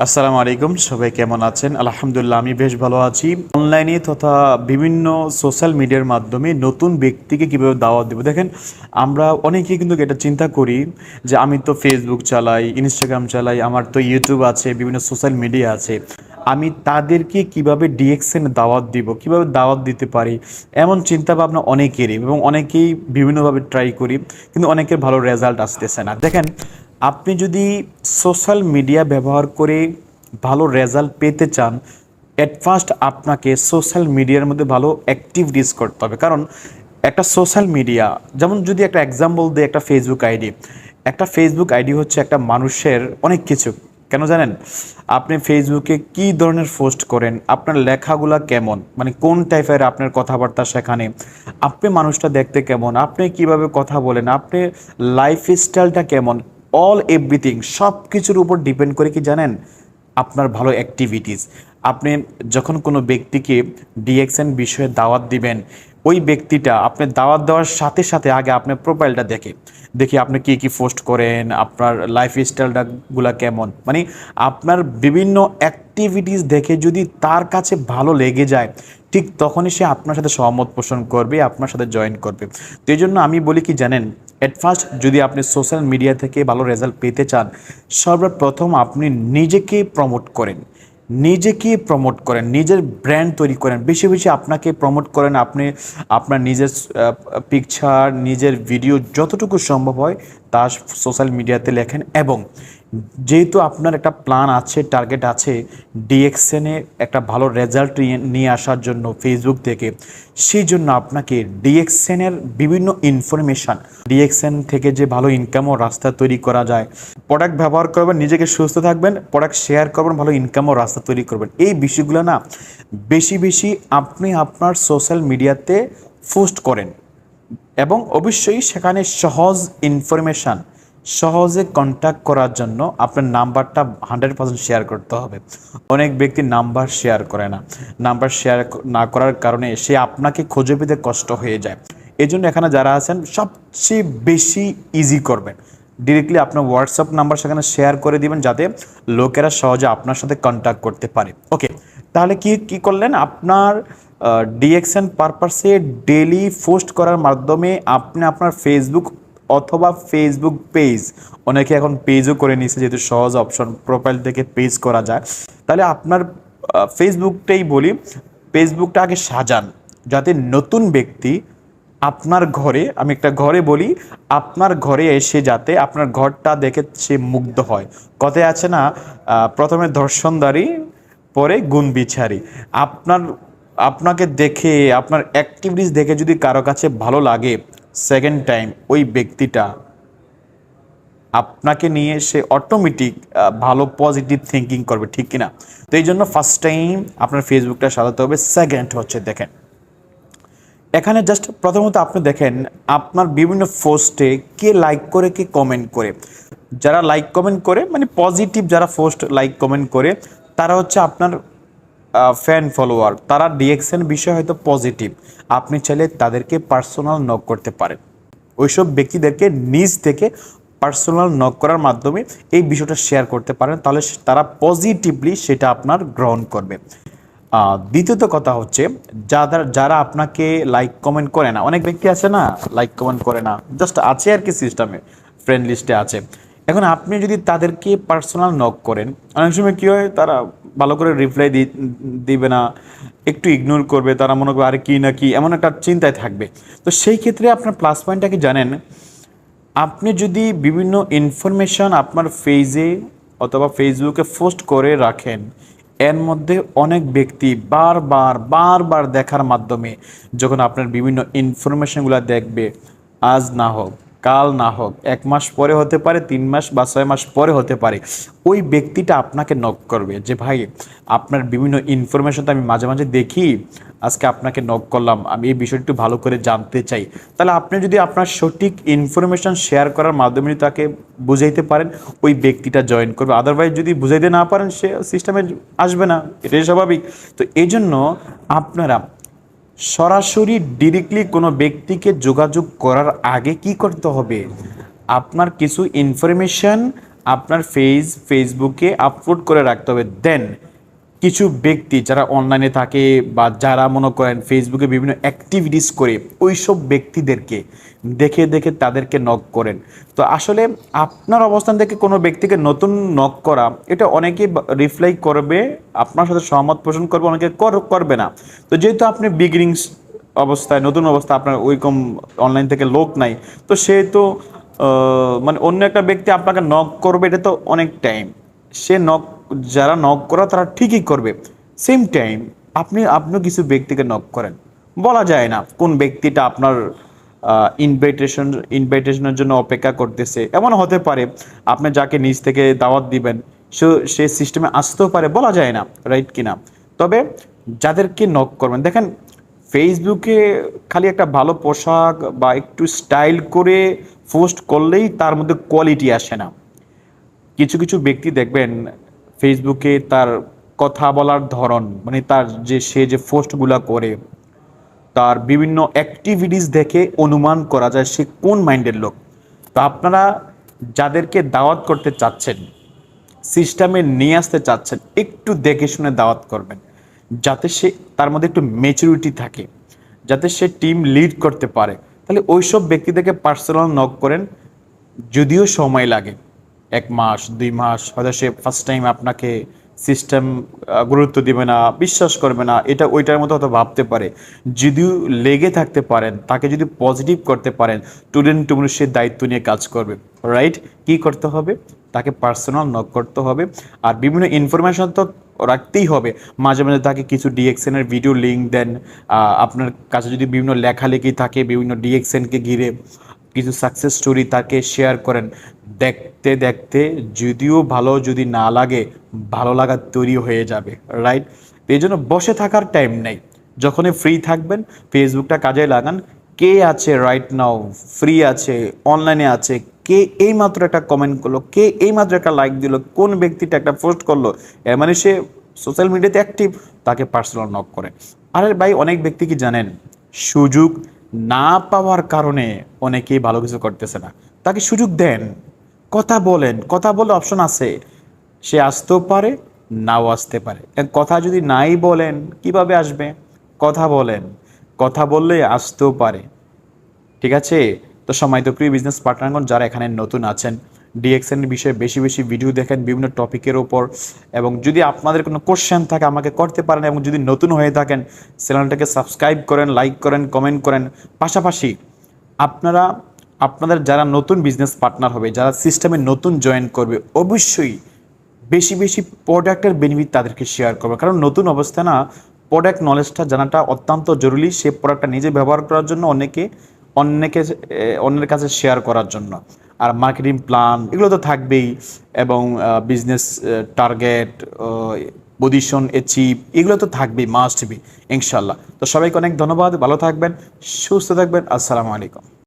আসসালামু আলাইকুম, সবাই কেমন আছেন? আলহামদুলিল্লাহ, আমি বেশ ভালো আছি। অনলাইনে তথা বিভিন্ন সোশ্যাল মিডিয়ার মাধ্যমে নতুন ব্যক্তিকে কিভাবে দাওয়াত দেব, দেখেন আমরা অনেকেই কিন্তু এটা চিন্তা করি যে আমি তো ফেসবুক চালাই, ইনস্টাগ্রাম চালাই, আমার তো ইউটিউব আছে, বিভিন্ন সোশ্যাল মিডিয়া আছে, আমি তাদেরকে কিভাবে ডিএক্সএন দাওয়াত দিব, কিভাবে দাওয়াত দিতে পারি, এমন চিন্তা ভাবনা অনেকেরই, এবং অনেকেই বিভিন্নভাবে ট্রাই করি, কিন্তু অনেকের ভালো রেজাল্ট আসতেছে না। দেখেন, আপনি যদি সোশ্যাল মিডিয়া ব্যবহার করে ভালো রেজাল্ট পেতে চান, এট ফার্স্ট আপনাকে সোশ্যাল মিডিয়ার মধ্যে ভালো অ্যাক্টিভিটিস করতে হবে। কারণ একটা সোশ্যাল মিডিয়া, যেমন যদি একটা এক্সাম্পল দিই, একটা ফেসবুক আইডি হচ্ছে একটা মানুষের অনেক কিছু। কেন জানেন? আপনি ফেসবুকে কি ধরনের পোস্ট করেন, আপনার লেখাগুলা কেমন, মানে কোন টাইপের আপনার কথাবার্তা, সেখানে আপনি মানুষটা দেখতে কেমন, আপনি কিভাবে কথা বলেন, আপনি লাইফ স্টাইলটা কেমন, অল এভরিথিং সব কিছুর উপর ডিপেন্ড করে কি জানেন, আপনার ভালো অ্যাক্টিভিটিস। আপনি যখন কোনো ব্যক্তিকে ডিএক্সএন বিষয়ে দাওয়াত দিবেন, ওই ব্যক্তিটা আপনি দাওয়াত দেওয়ার সাথে সাথে আগে আপনার প্রোফাইলটা দেখি আপনি কি কি পোস্ট করেন, আপনার লাইফ স্টাইলটা গুলা কেমন, মানে আপনার বিভিন্ন অ্যাক্টিভিটিস দেখে যদি তার কাছে ভালো লেগে যায়, ঠিক তখনই সে আপনার সাথে সহমত পোষণ করবে, আপনার সাথে জয়েন করবে। তো এই জন্য আমি বলি কি জানেন, এট ফার্স্ট যদি আপনি সোশ্যাল মিডিয়া থেকে ভালো রেজাল্ট পেতে চান, সর্বপ্রথম আপনি নিজেকে প্রমোট করেন, নিজের ব্র্যান্ড তৈরি করেন, বেশি বেশি আপনাকে প্রমোট করেন। আপনি আপনার নিজের পিকচার, নিজের ভিডিও যতটুকু সম্ভব হয় তা সোশ্যাল মিডিয়াতে লেখেন। এবং যেহেতু আপনার একটা প্ল্যান আছে, টার্গেট আছে ডিএক্সএনে একটা ভালো রেজাল্ট নিয়ে আসার জন্য ফেসবুক থেকে, সেই জন্য আপনাকে ডিএক্সএনের বিভিন্ন ইনফরমেশান, ডিএক্সএন থেকে যে ভালো ইনকাম ও রাস্তা তৈরি করা যায়, প্রোডাক্ট ব্যবহার করবেন, নিজেকে সুস্থ থাকবেন, প্রোডাক্ট শেয়ার করবেন, ভালো ইনকাম ও রাস্তা তৈরি করবেন, এই বিষয়গুলো না বেশি বেশি আপনি আপনার সোশ্যাল মিডিয়াতে পোস্ট করেন। এবং অবশ্যই সেখানে সহজ ইনফরমেশান, সহজে কন্ট্যাক্ট করার জন্য আপনার নাম্বারটা 100% শেয়ার করতে হবে। অনেক ব্যক্তি নাম্বার শেয়ার করে না, নাম্বার শেয়ার না করার কারণে সে আপনাকে খুঁজে পেতে কষ্ট হয়ে যায়। এই জন্য এখানে যারা আছেন সবচেয়ে বেশি ইজি করবেন, ডিরেক্টলি আপনার হোয়াটসঅ্যাপ নাম্বার সেখানে শেয়ার করে দিবেন, যাতে লোকেরা সহজে আপনার সাথে কন্ট্যাক্ট করতে পারে। ওকে, তাহলে কি করলেন, আপনার ডিএক্সএন পারপাসে ডেলি পোস্ট করার মাধ্যমে আপনি আপনার ফেসবুক অথবা ফেসবুক পেজ, অনেকে এখন পেজও করে নিয়েছে, যেহেতু সহজ অপশন, প্রোফাইল থেকে পেজ করা যায়। তাহলে আপনার ফেসবুকটাই বলি, ফেসবুকটা আগে সাজান, যাতে নতুন ব্যক্তি আপনার ঘরে, আমি একটা ঘরে বলি, আপনার ঘরে এসে যাতে আপনার ঘরটা দেখে সে মুগ্ধ হয়। কথায় আছে না, প্রথমে দর্শনদারি, পরে গুণ বিচারি। আপনাকে দেখে, আপনার অ্যাক্টিভিটিস দেখে যদি কারো কাছে ভালো লাগে, সেকেন্ড টাইম ওই ব্যক্তিটা আপনাকে নিয়ে সে অটোমেটিক ভালো পজিটিভ থিঙ্কিং করবে, ঠিক কিনা? তো এই জন্য ফার্স্ট টাইম আপনার ফেসবুকটা সাজাতে হবে। সেকেন্ড হচ্ছে, দেখেন এখানে জাস্ট প্রথমত আপনি দেখেন আপনার বিভিন্ন পোস্টে কে লাইক করে, কে কমেন্ট করে। যারা লাইক কমেন্ট করে, মানে পজিটিভ যারা পোস্ট লাইক কমেন্ট করে, তারা হচ্ছে আপনার ফ্যান ফলোয়ার, তারা ডিএক্সএন বিষয় হয়তো পজিটিভ। আপনি চাইলে তাদেরকে পার্সোনাল নক করতে পারেন, ওইসব ব্যক্তিদেরকে নিজ থেকে পার্সোনাল নক করার মাধ্যমে এই বিষয়টা শেয়ার করতে পারেন, তাহলে তারা পজিটিভলি সেটা আপনার গ্রহণ করবে। দ্বিতীয়ত কথা হচ্ছে, যারা আপনাকে লাইক কমেন্ট করে না, অনেক ব্যক্তি আছে না লাইক কমেন্ট করে না, জাস্ট আছে আর কি সিস্টেমে, ফ্রেন্ড লিস্টে আছে। এখন আপনি যদি তাদেরকে পার্সোনাল নক করেন, অনেক সময় কী হয়, তারা ভালো করে রিপ্লাই দিবে না, একটু ইগনোর করবে, তারা মনে করবে আরে কী না কি, এমন একটা চিন্তায় থাকবে। তো সেই ক্ষেত্রে আপনার প্লাস পয়েন্টটা কি জানেন, আপনি যদি বিভিন্ন ইনফরমেশান আপনার পেজে অথবা ফেসবুকে পোস্ট করে রাখেন, এর মধ্যে অনেক ব্যক্তি বারবার দেখার মাধ্যমে যখন আপনার বিভিন্ন ইনফরমেশনগুলো দেখবে, আজ না হোক, কাল না হোক, 1 মাস পরে হতে পারে, 3 মাস বা 6 মাস পরে হতে পারে, ওই ব্যক্তিটা আপনাকে নক করবে যে ভাই, আপনার বিভিন্ন ইনফরমেশন তো আমি মাঝে মাঝে দেখি, আজকে আপনাকে নক করলাম, আমি এই বিষয়টি একটু ভালো করে জানতে চাই। তাহলে আপনি যদি আপনার সঠিক ইনফরমেশন শেয়ার করার মাধ্যমে যদি তাকে বুঝাইতে পারেন, ওই ব্যক্তিটা জয়েন করবে। আদারওয়াইজ যদি বুঝাইতে না পারেন, সে সিস্টেমে আসবে না, এটাই স্বাভাবিক। তো এই জন্য আপনারা সরাসরি ডিরেক্টলি কোনো ব্যক্তিকে যোগাযোগ করার আগে কি করতে হবে, আপনার কিছু ইনফরমেশন আপনার ফেসবুকে আপলোড করে রাখতে হবে। দেন কিছু ব্যক্তি যারা অনলাইনে থাকে বা যারা মনে করেন ফেসবুকে বিভিন্ন অ্যাক্টিভিটিস করে ওই সব ব্যক্তিদেরকে দেখে দেখে তাদেরকে নক করেন। তো আসলে আপনার অবস্থান থেকে কোনো ব্যক্তিকে নতুন নক করা, এটা অনেকে রিপ্লাই করবে, আপনার সাথে সহমত পোষণ করবে, অনেকে করবে না। তো যেহেতু আপনি বিগিনিংস অবস্থায়, নতুন অবস্থা, আপনার ওইরকম অনলাইন থেকে লোক নাই, তো সে তো মানে অন্য একটা ব্যক্তি আপনাকে নক করবে, এটা তো অনেক টাইম। সে নক, যারা নক করা তারা ঠিকই করবে। সেম টাইম আপনিও কিছু ব্যক্তিকে নক করেন, বলা যায় না কোন ব্যক্তিটা আপনার ইনভাইটেশনের জন্য অপেক্ষা করতেছে। এমন হতে পারে আপনি যাকে নিজ থেকে দাওয়াত দিবেন সে সিস্টেমে আসতেও পারে, বলা যায় না, রাইট কিনা। তবে যাদেরকে নক করবেন, দেখেন ফেসবুকে খালি একটা ভালো পোশাক বা একটু স্টাইল করে পোস্ট করলেই তার মধ্যে কোয়ালিটি আসে না। কিছু কিছু ব্যক্তি দেখবেন ফেসবুকে তার কথা বলার ধরন, মানে তার সে যে পোস্টগুলা করে, তার বিভিন্ন অ্যাক্টিভিটিস দেখে অনুমান করা যায় সে কোন মাইন্ডের লোক। তো আপনারা যাদেরকে দাওয়াত করতে চাচ্ছেন, সিস্টেমে নিয়ে আসতে চাচ্ছেন, একটু দেখে শুনে দাওয়াত করবেন, যাতে সে, তার মধ্যে একটু ম্যাচুরিটি থাকে, যাতে সে টিম লিড করতে পারে। তাহলে ওইসব ব্যক্তিদেরকে পার্সোনাল নক করেন, যদিও সময় লাগে 1 মাস 2 মাস, হয়তো সে ফার্স্ট টাইম আপনাকে সিস্টেম গুরুত্ব দিবে না, বিশ্বাস করবে না, এটা ওইটার মতো হয়তো ভাবতে পারে। যদিও লেগে থাকতে পারেন, তাকে যদি পজিটিভ করতে পারেন, স্টুডেন্ট টুডেন্ট সে দায়িত্ব নিয়ে কাজ করবে, রাইট। কি করতে হবে, তাকে পার্সোনাল নক করতে হবে। আর বিভিন্ন ইনফরমেশন তো রাখতেই হবে, মাঝে মাঝে তাকে কিছু ডিএক্সএনের ভিডিও লিঙ্ক দেন। আপনার কাছে যদি বিভিন্ন লেখালেখি থাকে বিভিন্ন ডিএক্সএনকে ঘিরে, কিছু সাকসেস স্টোরি তাকে শেয়ার করেন। দেখতে দেখতে যদিও ভালো যদি না লাগে, ভালো লাগা তৈরি হয়ে যাবে, রাইট। এই জন্য বসে থাকার টাইম নেই, যখনই ফ্রি থাকবেন ফেসবুকটা কাজে লাগান। কে আছে রাইট নাও ফ্রি আছে, অনলাইনে আছে, কে এইমাত্র একটা কমেন্ট করলো, কে এইমাত্র একটা লাইক দিল, কোন ব্যক্তিটা একটা পোস্ট করলো, এর মানে সে সোশ্যাল মিডিয়াতে অ্যাক্টিভ, তাকে পার্সোনাল নক করে। আরে ভাই, অনেক ব্যক্তি কি জানেন, সুযোগ না পাওয়ার কারণে অনেকেই ভালো কিছু করতেছে না। তাকে সুযোগ দেন, কথা বলেন, কথা বলে অপশন আছে, সে আসতেও পারে, নাও আসতে পারে। কথা যদি নাই বলেন কিভাবে আসবে? কথা বলেন, কথা বললে আসতেও পারে, ঠিক আছে। তো সম্মানিত প্রিয় বিজনেস পার্টনারগণ, যারা এখানে নতুন আছেন, ডিএক্সএন বিষয়ে বেশি বেশি ভিডিও দেখেন বিভিন্ন টপিকের ওপর, এবং যদি আপনাদের কোনো কোশ্চেন থাকে আমাকে করতে পারেন, এবং যদি নতুন হয়ে থাকেন চ্যানেলটাকে সাবস্ক্রাইব করেন, লাইক করেন, কমেন্ট করেন। পাশাপাশি আপনারা আপনাদের যারা নতুন বিজনেস পার্টনার হবে, যারা সিস্টেমে নতুন জয়েন করবে, অবশ্যই বেশি বেশি প্রোডাক্টের বেনিফিট তাদেরকে শেয়ার করবে। কারণ নতুন অবস্থা না, প্রোডাক্ট নলেজটা জানাটা অত্যন্ত জরুরি। সে প্রোডাক্টটা নিজে ব্যবহার করার জন্য, অন্যের কাছে শেয়ার করার জন্য। আর মার্কেটিং প্ল্যান এগুলো তো থাকবেই, এবং বিজনেস টার্গেট, পজিশন অ্যাচিভ, এগুলো তো থাকবেই, মাস্ট বি, ইনশাল্লাহ। তো সবাইকে অনেক ধন্যবাদ, ভালো থাকবেন, সুস্থ থাকবেন, আসসালামু আলাইকুম।